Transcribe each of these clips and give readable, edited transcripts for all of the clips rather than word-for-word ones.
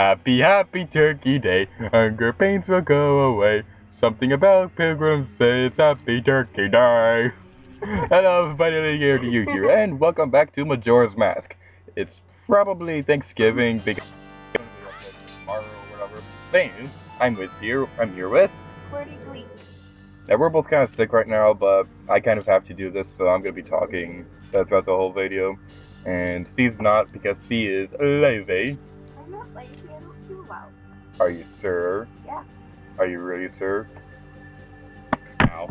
Happy, happy Turkey Day. Hunger pains will go away. Something about pilgrims say it's Happy Turkey Day. Hello, finally here to you here, and welcome back to Majora's Mask. It's probably Thanksgiving because tomorrow or whatever. Anyways, I'm here with. Now we're both kind of sick right now, but I kind of have to do this, so I'm gonna be talking throughout the whole video. And Steve's not because he is lazy. I'm not lazy, I don't feel well. Are you sure? Yeah. Are you really sure? Ow.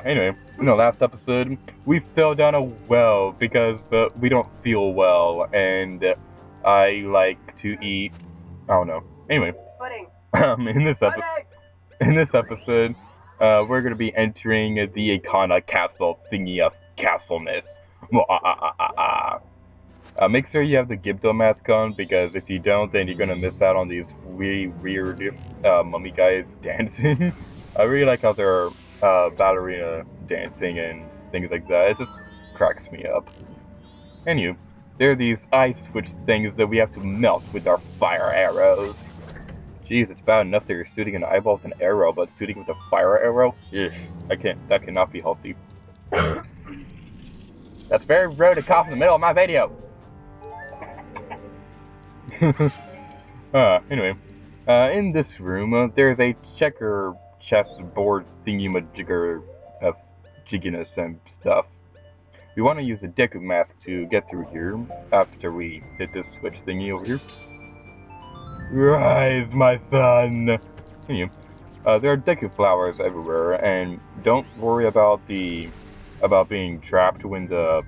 Anyway, in the last episode, we fell down a well because we don't feel well, and I like to eat. I don't know. Anyway, Pudding. in this episode, we're gonna be entering the Icona Castle thingy of castleness. Make sure you have the Gibdo mask on, because if you don't, then you're gonna miss out on these really weird mummy guys dancing. I really like how they're ballerina dancing and things like that. It just cracks me up. Anyway, there are these ice switch things that we have to melt with our fire arrows. Jeez, it's bad enough that you're shooting an eyeball with an arrow, but shooting with a fire arrow? Ugh, that cannot be healthy. That's very rude to cough in the middle of my video! Anyway, in this room, there's a checker chessboard thingy-majigger of jigginess and stuff. We want to use the Deku mask to get through here, after we hit this switch thingy over here. Rise, my son! Anyway, there are Deku flowers everywhere, and don't worry about being trapped when the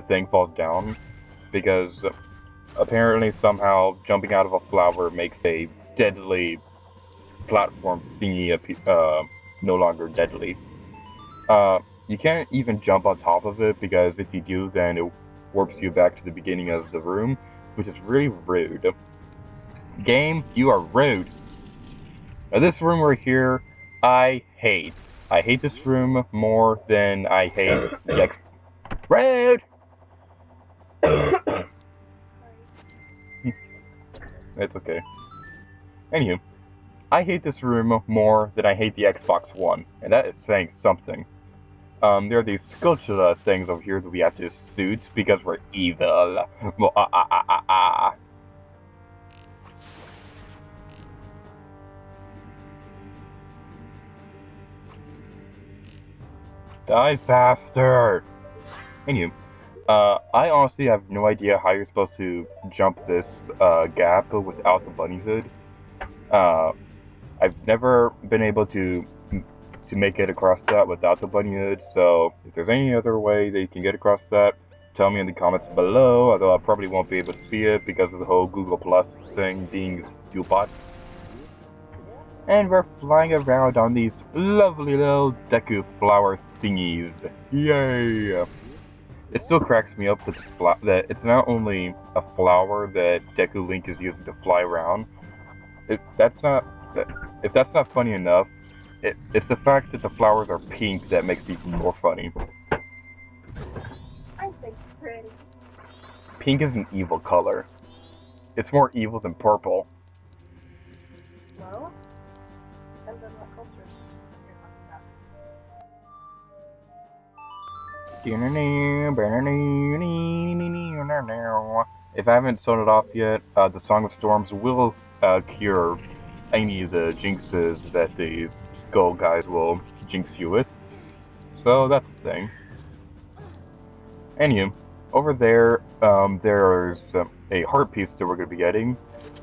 thing falls down, because apparently somehow jumping out of a flower makes a deadly platform thingy no longer deadly. You can't even jump on top of it, because if you do, then it warps you back to the beginning of the room, which is really rude. Game, you are rude. Now this room right here, I hate. I hate this room more than I hate the Rude! It's okay. Anywho, I hate this room more than I hate the Xbox One, and that is saying something. There are these Skulltula things over here that we have to suit because we're evil. Die faster! Anyway, I honestly have no idea how you're supposed to jump this gap without the bunny hood. I've never been able to make it across that without the bunny hood, so if there's any other way that you can get across that, tell me in the comments below, although I probably won't be able to see it because of the whole Google Plus thing being stupid. And we're flying around on these lovely little Deku flower thingies. Yay! It still cracks me up that it's not only a flower that Deku Link is using to fly around. If that's not funny enough, it's the fact that the flowers are pink that makes it even more funny. I think it's pretty. Pink is an evil color. It's more evil than purple. Well, depends on what culture you're talking about. If I haven't sold it off yet, the Song of Storms will cure any of the jinxes that the skull guys will jinx you with. So that's the thing. Anyway, over there, there's a heart piece that we're going to be getting.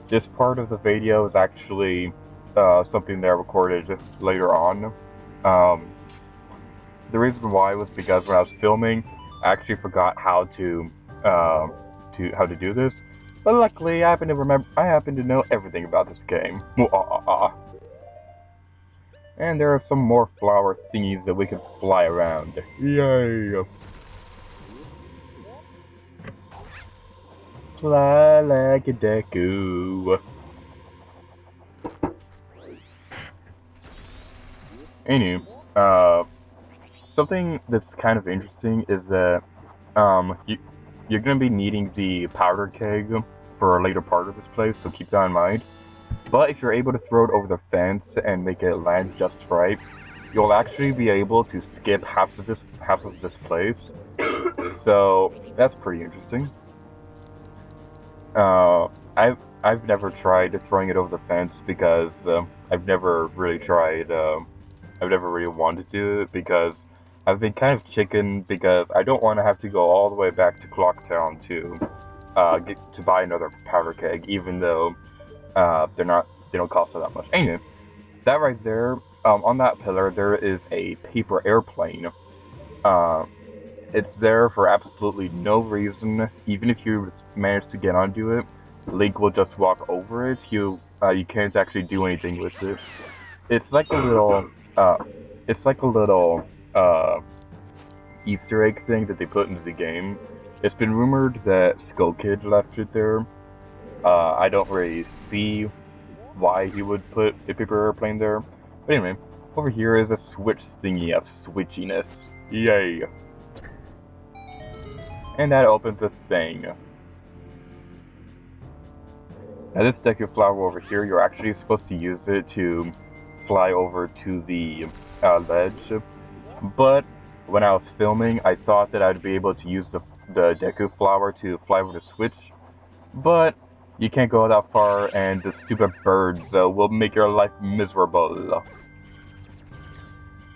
This part of the video is actually something that I recorded later on. The reason why was because when I was filming, I actually forgot how to do this. But luckily, I happen to know everything about this game. And there are some more flower thingies that we can fly around. Yay! Fly like a Deku. Anyway, something that's kind of interesting is that you're gonna be needing the powder keg for a later part of this place, so keep that in mind. But if you're able to throw it over the fence and make it land just right, you'll actually be able to skip half of this place. So that's pretty interesting. I've never tried throwing it over the fence because I've never really tried. I've never really wanted to do it because I've been kind of chicken because I don't want to have to go all the way back to Clocktown to buy another powder keg, even though they don't cost that much. Anyway, that right there, on that pillar there is a paper airplane. It's there for absolutely no reason. Even if you manage to get onto it, Link will just walk over it. You can't actually do anything with it. It's like a little Easter egg thing that they put into the game. It's been rumored that Skull Kid left it there. I don't really see why he would put a paper airplane there. But anyway, over here is a switch thingy of switchiness. Yay! And that opens a thing. Now this Deku Flower over here, you're actually supposed to use it to fly over to the ledge. But when I was filming, I thought that I'd be able to use the Deku Flower to fly over the switch. But you can't go that far, and the stupid birds will make your life miserable.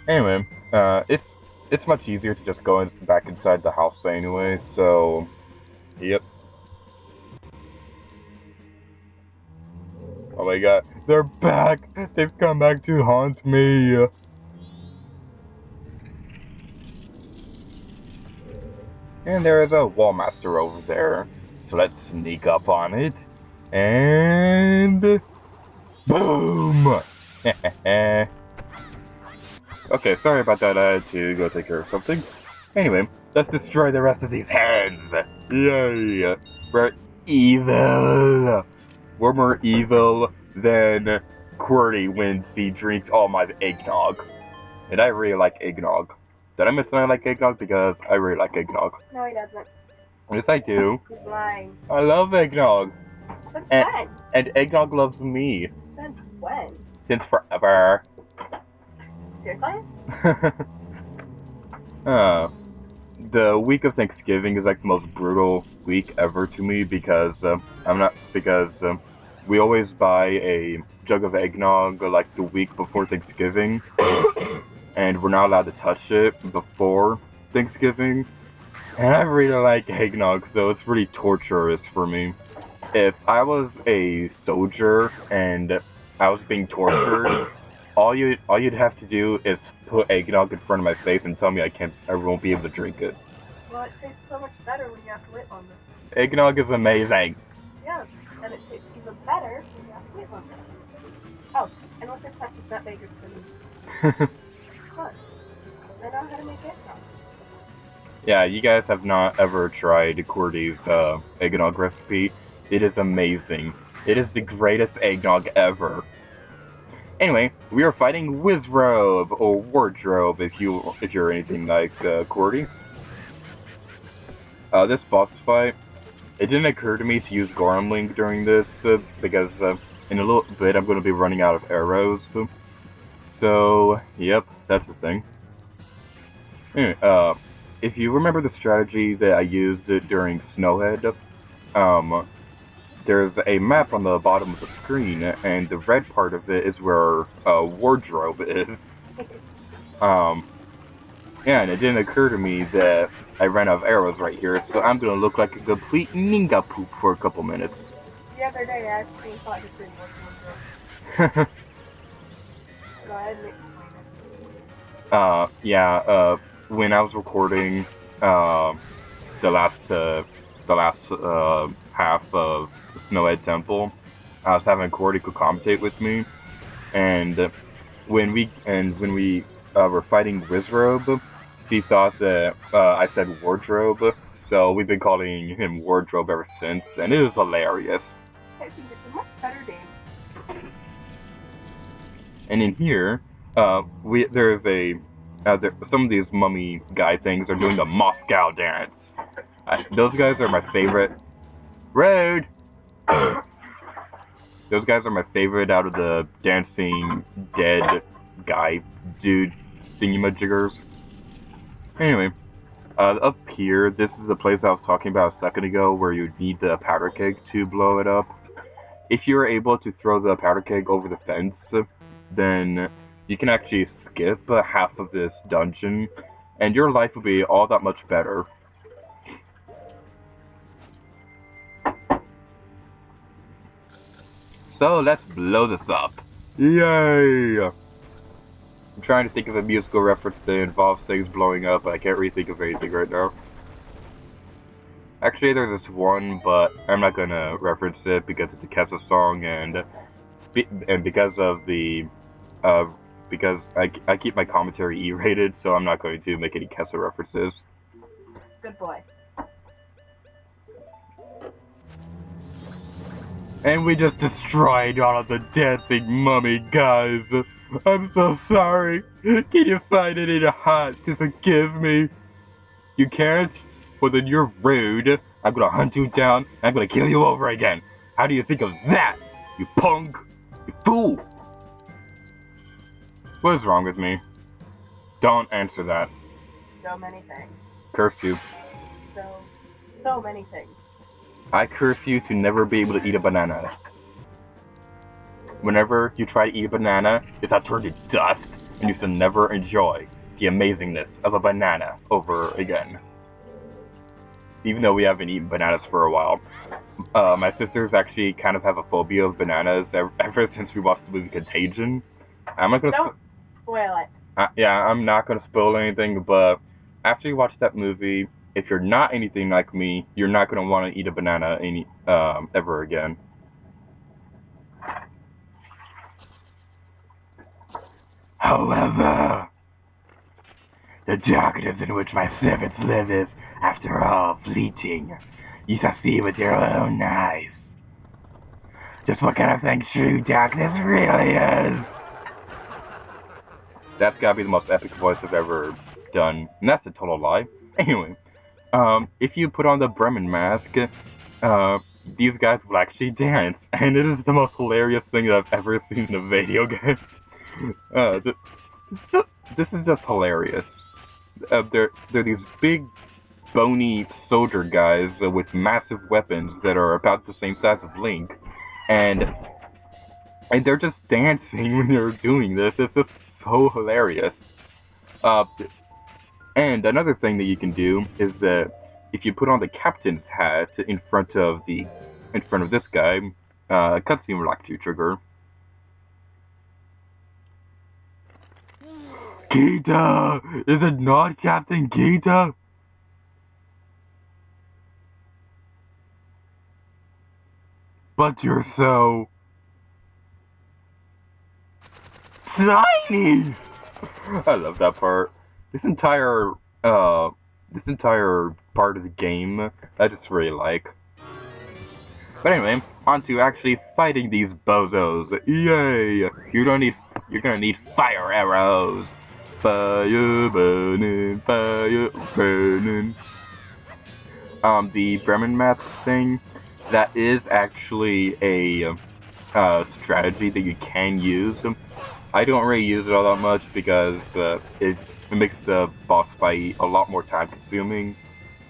Anyway, it's much easier to just go back inside the house anyway, so yep. Oh my god, they're back! They've come back to haunt me! And there is a wall master over there, so let's sneak up on it. And boom! Okay, sorry about that, I had to go take care of something. Anyway, let's destroy the rest of these hands! Yay! We're evil! We're more evil than QWERTY when he drinks all my eggnog. And I really like eggnog. Did I miss something I like eggnog? Because I really like eggnog. No, he doesn't. Yes, I do. He's lying. I love eggnog. Since when? And eggnog loves me. Since when? Since forever. Seriously? The week of Thanksgiving is like the most brutal week ever to me because we always buy a jug of eggnog like the week before Thanksgiving, and we're not allowed to touch it before Thanksgiving. And I really like eggnog, so it's really torturous for me. If I was a soldier and I was being tortured, all you'd have to do is put eggnog in front of my face and tell me I won't be able to drink it. Well, it tastes so much better when you have to wait longer. Eggnog is amazing. Yeah, and it tastes even better when you have to wait longer. Oh, and what's your question that makers for me? What? I know how to make eggnog. Yeah, you guys have not ever tried QWERTY's eggnog recipe. It is amazing. It is the greatest eggnog ever. Anyway, we are fighting Wizrobe, or Wardrobe if you're anything like QWERTY. This boss fight, it didn't occur to me to use Gormling during this because in a little bit I'm going to be running out of arrows. So, yep, that's the thing. Anyway, if you remember the strategy that I used during Snowhead, there's a map on the bottom of the screen, and the red part of it is where Wardrobe is. Yeah, and it didn't occur to me that I ran out of arrows right here, so I'm gonna look like a complete ninja poop for a couple minutes. The other day I actually thought you couldn't work one. Go ahead and explain it. Yeah, when I was recording the last half of Snowhead Temple, I was having QWERTY commentate with me, and when we were fighting Wizrobe, he thought that I said Wardrobe, so we've been calling him Wardrobe ever since, and it was hilarious. I think it's a much better name. And in here, there's some of these mummy guy things are doing the Moscow dance. Those guys are my favorite. Road! Those guys are my favorite out of the dancing dead guy dude thingamajiggers. Anyway, up here, this is the place I was talking about a second ago where you need the powder keg to blow it up. If you're able to throw the powder keg over the fence, then you can actually skip half of this dungeon, and your life will be all that much better. So let's blow this up. Yay! I'm trying to think of a musical reference that involves things blowing up, but I can't really think of anything right now. Actually, there's this one, but I'm not gonna reference it because it's a Kessa song, and because of the, because I keep my commentary E-rated, so I'm not going to make any Kessa references. Good boy. And we just destroyed all of the dancing mummy guys. I'm so sorry. Can you find it in your heart to forgive me? You can't? Well then you're rude. I'm gonna hunt you down, and I'm gonna kill you over again. How do you think of that, you punk? You fool! What is wrong with me? Don't answer that. So many things. Curse you. So many things. I curse you to never be able to eat a banana. Whenever you try to eat a banana, it's turned to dust, and you shall never enjoy the amazingness of a banana over again. Even though we haven't eaten bananas for a while. My sisters actually kind of have a phobia of bananas ever since we watched the movie Contagion. I'm not gonna Don't spoil it. Yeah, I'm not gonna spoil anything, but after you watch that movie, if you're not anything like me, you're not gonna want to eat a banana ever again. However, the darkness in which my servants live is, after all, fleeting. You shall see with your own eyes just what kind of thing true darkness really is. That's gotta be the most epic voice I've ever done, and that's a total lie. Anyway, if you put on the Bremen mask, these guys will actually dance, and it is the most hilarious thing that I've ever seen in a video game. This is just hilarious. They're these big, bony soldier guys with massive weapons that are about the same size as Link, and they're just dancing when they're doing this. It's just so hilarious. And another thing that you can do is that if you put on the captain's hat in front of this guy, cutscene will actually trigger. Kita! Is it not Captain Kita? But you're so shiny! I love that part. This entire part of the game, I just really like. But anyway, on to actually fighting these bozos. Yay! You're gonna need fire arrows. Fire burning, fire burning. The Bremen mask thing, that is actually a strategy that you can use. I don't really use it all that much because it makes the boss fight a lot more time consuming.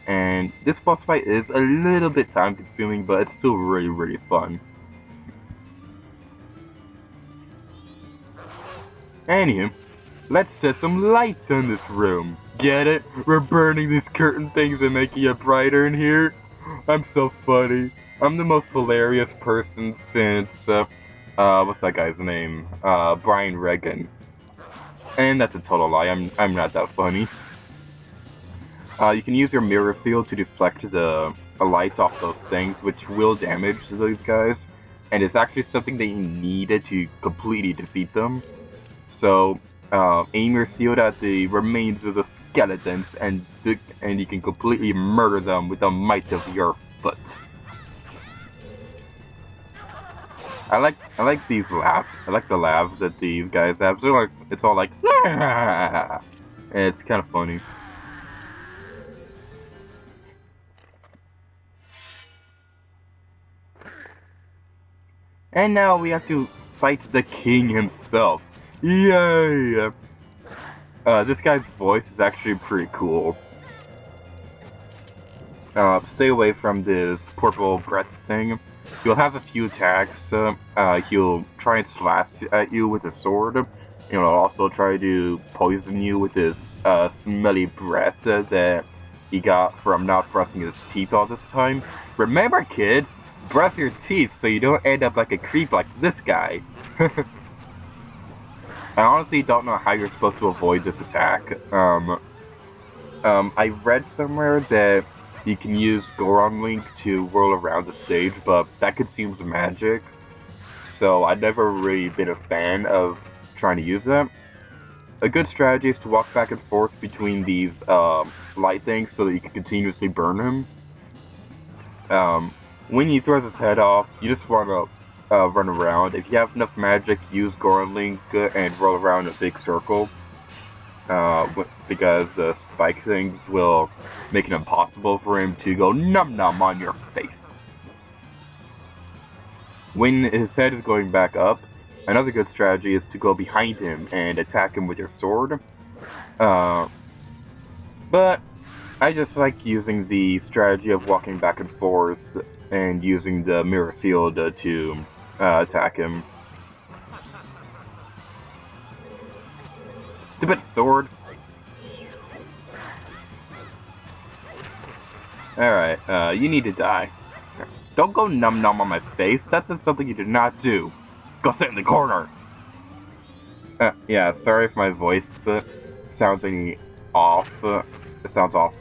And this boss fight is a little bit time consuming, but it's still really, really fun. Anywho, let's set some lights in this room. Get it? We're burning these curtain things and making it brighter in here. I'm so funny. I'm the most hilarious person since, what's that guy's name? Brian Regan. And that's a total lie, I'm not that funny. You can use your mirror field to deflect the lights off those things, which will damage those guys. And it's actually something that you needed to completely defeat them. So, aim your shield at the remains of the skeletons, and you can completely murder them with the might of your foot. I like these laughs. I like the laughs that these guys have. So like, it's all like, and it's kind of funny. And now we have to fight the king himself. Yay! This guy's voice is actually pretty cool. Stay away from this purple breath thing. He'll have a few attacks. He'll try and slash at you with a sword. He'll also try to poison you with his smelly breath that he got from not brushing his teeth all this time. Remember, kid, brush your teeth so you don't end up like a creep like this guy. I honestly don't know how you're supposed to avoid this attack. I read somewhere that you can use Goron Link to whirl around the stage, but that could seem magic, so I've never really been a fan of trying to use that. A good strategy is to walk back and forth between these light things so that you can continuously burn him. When he throws his head off, you just want to run around. If you have enough magic, use Goron Link and roll around in a big circle. Because the spike things will make it impossible for him to go num num on your face. When his head is going back up, another good strategy is to go behind him and attack him with your sword. But I just like using the strategy of walking back and forth and using the mirror field to attack him. Stupid sword. Alright, you need to die. Don't go num num on my face. That's just something you did not do. Go sit in the corner. Yeah, sorry if my voice sounds any off. It sounds off.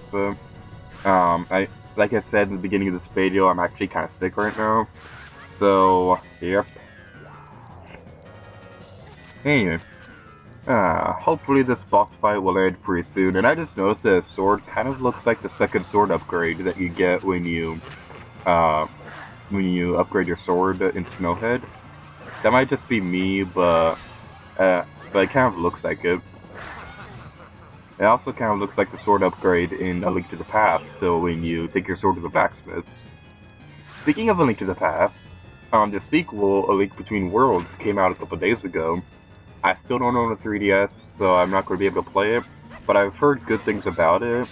Like I said in the beginning of this video, I'm actually kind of sick right now. So, yep. Anyway. Hopefully this boss fight will end pretty soon, and I just noticed that his sword kind of looks like the second sword upgrade that you get when you upgrade your sword in Snowhead. That might just be me, but it kind of looks like it. It also kind of looks like the sword upgrade in A Link to the Past, so when you take your sword to the blacksmith. Speaking of A Link to the Past, the sequel, A Link Between Worlds, came out a couple days ago. I still don't own a 3DS, so I'm not going to be able to play it, but I've heard good things about it,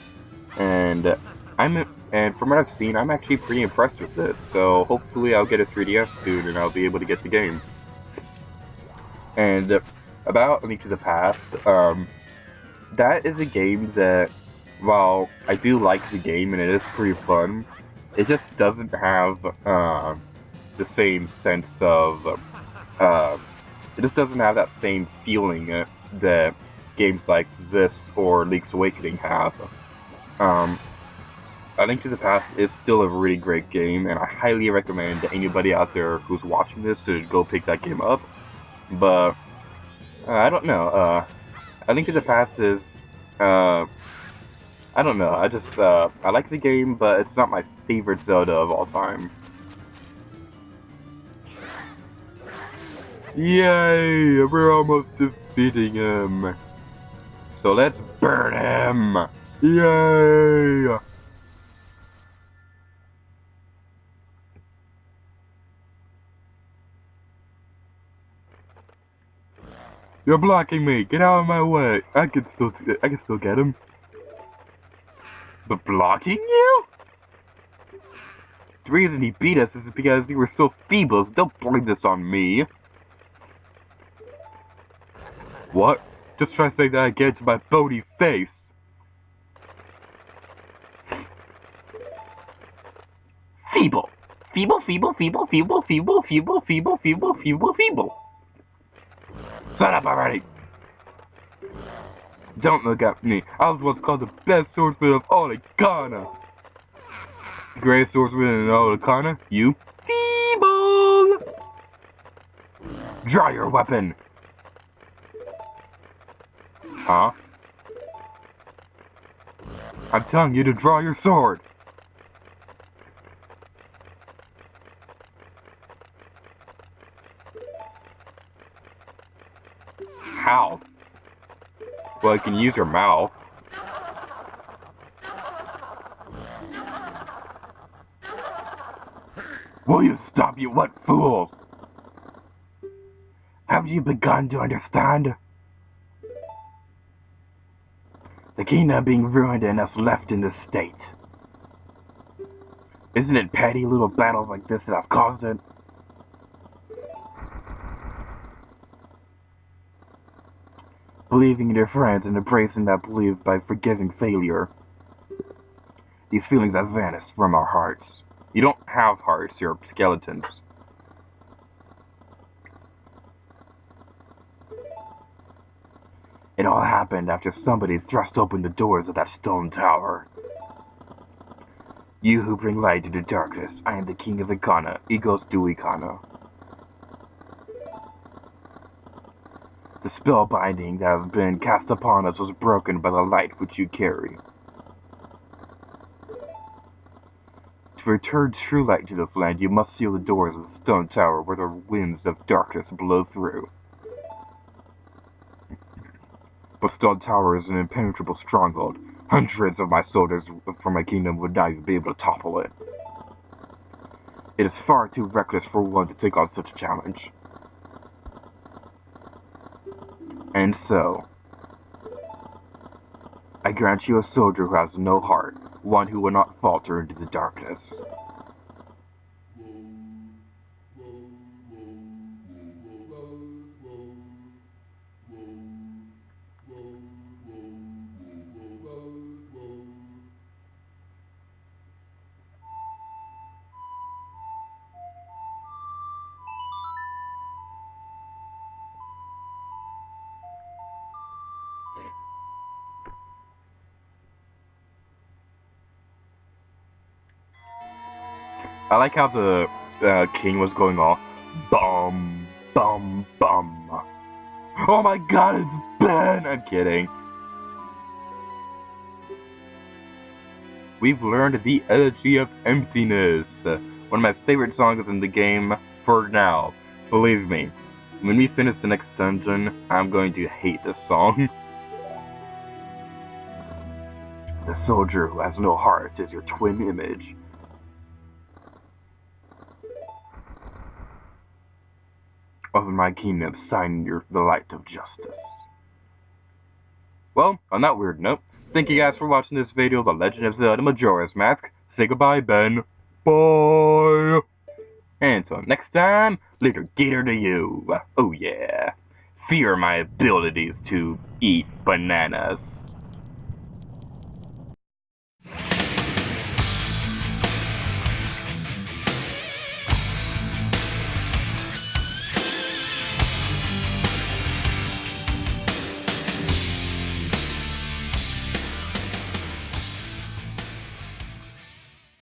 and from what I've seen, I'm actually pretty impressed with it, so hopefully I'll get a 3DS soon and I'll be able to get the game. And about A Link to the Past, that is a game that, while I do like the game and it is pretty fun, it just doesn't have the same sense of it just doesn't have that same feeling that games like this or Link's Awakening have. A Link to the Past is still a really great game, and I highly recommend anybody out there who's watching this to go pick that game up. But I don't know. A Link to the Past is I don't know. I like the game, but it's not my favorite Zelda of all time. Yay! We're almost defeating him. So let's burn him! Yay! You're blocking me! Get out of my way! I can still get him. But blocking you? The reason he beat us is because we were so feeble, so don't blame this on me. What? Just try to say that again to my bony face. Feeble. Feeble, feeble, feeble, feeble, feeble, feeble, feeble, feeble, feeble, feeble. Shut up already. Don't look at me. I was once called the best swordsman of all Ikana. The greatest swordsman in all Ikana? You? Feeble! Draw your weapon. Huh? I'm telling you to draw your sword. How? Well, you can use your mouth. Will you stop, you what fools? you begun to understand? The kingdom being ruined and us left in this state. Isn't it petty little battles like this that have caused it? Believing in your friends and embracing that belief by forgiving failure. These feelings have vanished from our hearts. You don't have hearts, you're skeletons. It all happened after somebody thrust open the doors of that stone tower. You who bring light into darkness, I am the king of Ikana, Egos du Ikana. The spell binding that has been cast upon us was broken by the light which you carry. To return true light to this land, you must seal the doors of the stone tower where the winds of darkness blow through. The stone tower is an impenetrable stronghold. Hundreds of my soldiers from my kingdom would not even be able to topple it. It is far too reckless for one to take on such a challenge. And so, I grant you a soldier who has no heart, one who will not falter into the darkness. I like how the king was going off. Bum, bum, bum. Oh my god, it's Ben! I'm kidding. We've learned the Elegy of Emptiness. One of my favorite songs in the game for now. Believe me, when we finish the next dungeon, I'm going to hate this song. The soldier who has no heart is your twin image. Of my kingdom, sign the light of justice. Well, on that weird note, thank you guys for watching this video of The Legend of Zelda Majora's Mask. Say goodbye, Ben. Bye! And until next time, later gator to you. Oh yeah. Fear my abilities to eat bananas.